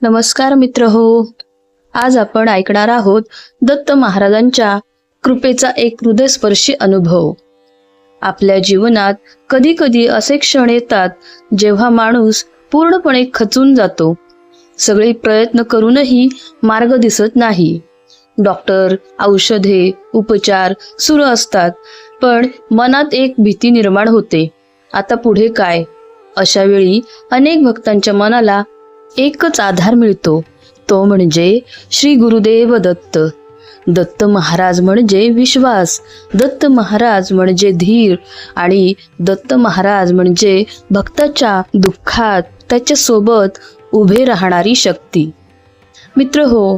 नमस्कार मित्र हो. आज आपण ऐकणार आहोत दत्त महाराजांच्या कृपेचा एक हृदयस्पर्शी अनुभव. आपल्या जीवनात कधी कधी असे क्षण येतात जेव्हा माणूस पूर्णपणे खचून जातो. सगळे प्रयत्न करूनही मार्ग दिसत नाही. डॉक्टर, औषधे, उपचार सुरू असतात, पण मनात एक भीती निर्माण होते. आता पुढे काय? अशा वेळी अनेक भक्तांच्या मनाला एकच आधार मिळतो, तो म्हणजे श्री गुरुदेव दत्त. दत्त महाराज म्हणजे विश्वास, दत्त महाराज म्हणजे धीर आणि दत्त महाराज म्हणजे भक्ताच्या दुःखात त्याच्या सोबत उभे राहणारी शक्ती. मित्र हो,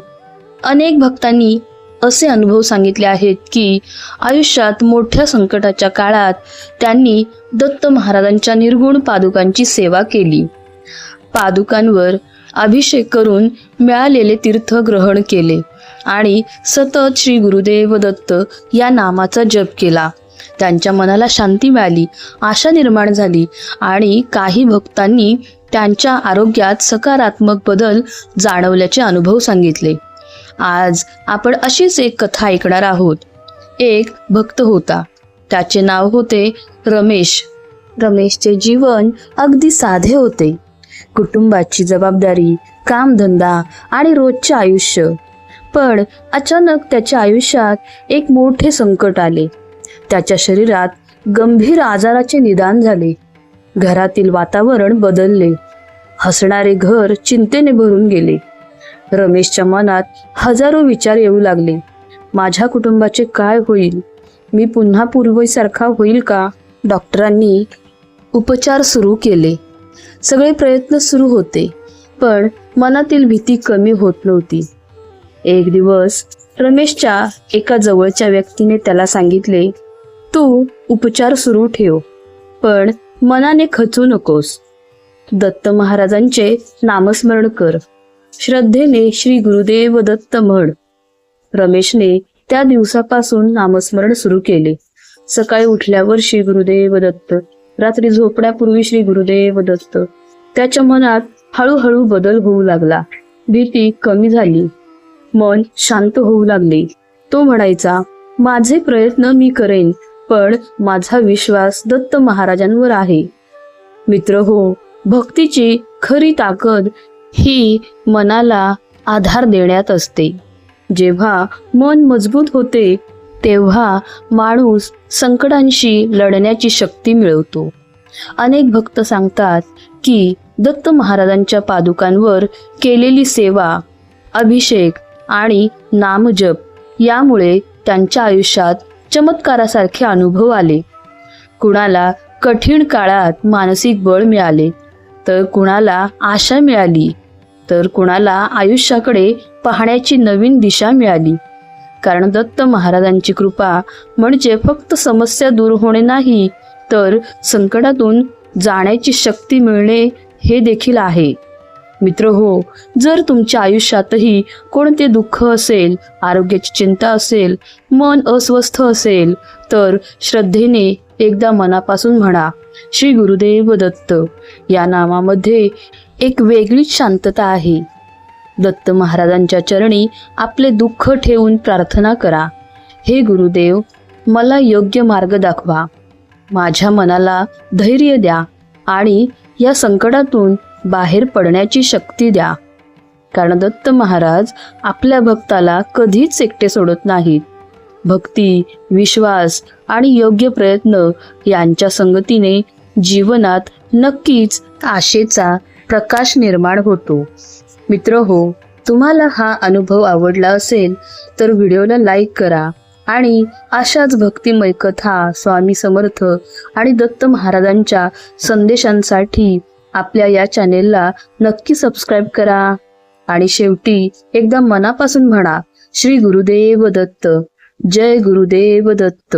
अनेक भक्तांनी असे अनुभव सांगितले आहेत की आयुष्यात मोठ्या संकटाच्या काळात त्यांनी दत्त महाराजांच्या निर्गुण पादुकांची सेवा केली. पादुकांवर अभिषेक करून मिळालेले तीर्थ ग्रहण केले आणि सतत श्री गुरुदेव दत्त या नामाचा जप केला. त्यांच्या मनाला शांती मिळाली, आशा निर्माण झाली आणि काही भक्तांनी त्यांच्या आरोग्यात सकारात्मक बदल जाणवल्याचे अनुभव सांगितले. आज आपण अशीच एक कथा ऐकणार आहोत. एक भक्त होता, त्याचे नाव होते रमेश. रमेशचे जीवन अगदी साधे होते. कुटुंबाची जबाबदारी, कामधंदा आणि रोजचे आयुष्य. पण अचानक त्याच्या आयुष्यात एक मोठे संकट आले. त्याच्या शरीरात गंभीर आजाराचे निदान झाले. घरातील वातावरण बदलले. हसणारे घर चिंतेने भरून गेले. रमेशच्या मनात हजारो विचार येऊ लागले. माझ्या कुटुंबाचे काय होईल? मी पुन्हा पूर्वीसारखा होईल का? डॉक्टरांनी उपचार सुरू केले. सगळे प्रयत्न सुरू होते, पण मनातील भीती कमी होत नव्हती. एक दिवस रमेशच्या एका जवळच्या व्यक्तीने त्याला सांगितले, तू उपचार सुरू ठेव, पण मनाने खचू नकोस. दत्त महाराजांचे नामस्मरण कर. श्रद्धेने श्री गुरुदेव दत्त म्हण. रमेशने त्या दिवसापासून नामस्मरण सुरू केले. सकाळी उठल्यावर श्री गुरुदेव दत्त, रात्री झोपण्यापूर्वी श्री गुरुदेव दत्त. त्याच्या मनात हळूहळू बदल होऊ लागला. भीती कमी झाली. मन शांत होऊ लागले. तो म्हणायचा, माझे प्रयत्न मी करेन, पण माझा विश्वास दत्त महाराजांवर आहे. मित्र हो, भक्तीची खरी ताकद ही मनाला आधार देण्यात असते. जेव्हा मन मजबूत होते तेव्हा माणूस संकटांशी लढण्याची शक्ती मिळवतो. अनेक भक्त सांगतात की दत्त महाराजांच्या पादुकांवर केलेली सेवा, अभिषेक आणि नामजप यामुळे त्यांच्या आयुष्यात चमत्कारासारखे अनुभव आले. कुणाला कठीण काळात मानसिक बळ मिळाले, तर कुणाला आशा मिळाली, तर कुणाला आयुष्याकडे पाहण्याची नवीन दिशा मिळाली. कारण दत्त महाराजांची कृपा म्हणजे फक्त समस्या दूर होणे नाही, तर संकटातून जाण्याची शक्ती मिळणे हे देखील आहे. मित्र हो, जर तुमच्या आयुष्यातही कोणते दुःख असेल, आरोग्याची चिंता असेल, मन अस्वस्थ असेल, तर श्रद्धेने एकदा मनापासून म्हणा, श्री गुरुदेव दत्त. या नामामध्ये एक वेगळीच शांतता आहे. दत्त महाराजांच्या चरणी आपले दुःख ठेवून प्रार्थना करा, हे गुरुदेव, मला योग्य मार्ग दाखवा, माझ्या मनाला धैर्य द्या आणि या संकटातून बाहेर पडण्याची शक्ती द्या. कारण दत्त महाराज आपल्या भक्ताला कधीच एकटे सोडत नाहीत. भक्ती, विश्वास आणि योग्य प्रयत्न यांच्या संगतीने जीवनात नक्कीच आशेचा प्रकाश निर्माण होतो. मित्र हो, तुम्हाला हा अनुभव आवडला असेल तर व्हिडिओला लाईक करा आणि अशाच भक्तिमय कथा, स्वामी समर्थ आणि दत्त महाराजांच्या संदेशांसाठी आपल्या या चॅनेलला नक्की सबस्क्राईब करा. आणि शेवटी एकदा मनापासून म्हणा, श्री गुरुदेव दत्त. जय गुरुदेव दत्त.